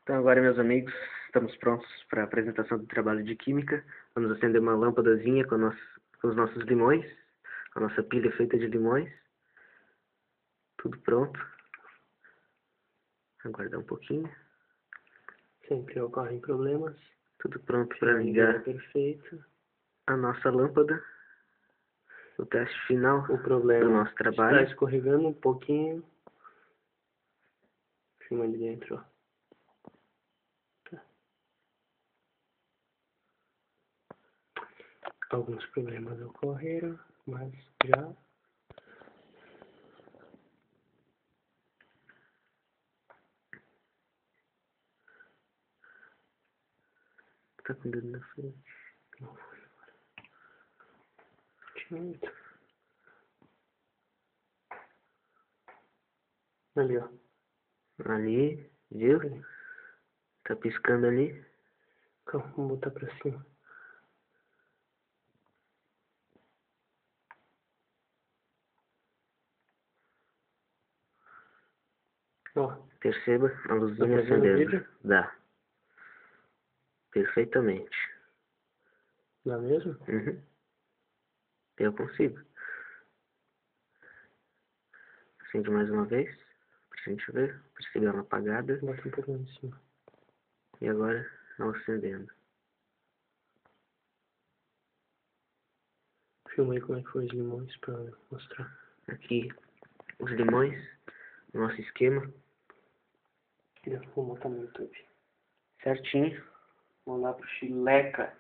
Então agora, meus amigos, estamos prontos para a apresentação do trabalho de química. Vamos acender uma lâmpadazinha com os nossos limões, a nossa pilha feita de limões. Tudo pronto. Aguardar um pouquinho. Sempre ocorrem problemas. Tudo pronto para ligar Perfeito. a nossa lâmpada. O teste final O problema do nosso trabalho. está escorregando um pouquinho. Filma ali dentro, ó. Tá. Alguns problemas ocorreram, mas já... Tá com o dedo na frente. Não foi agora. Muito. Ali, ó. Ali, viu? Tá piscando ali. Calma, vamos botar pra cima. Ó. Perceba a luzinha acendendo. Dá. Perfeitamente. Dá mesmo? Uhum. Eu consigo. Acende mais uma vez, pra gente ver. Perceber ela apagada. Bota um pouco lá em cima. E agora ela acendendo. Filma aí como é que foi os limões pra mostrar. Aqui os limões, nosso esquema. Vou botar no YouTube. Certinho. Vamos lá pro Chileca.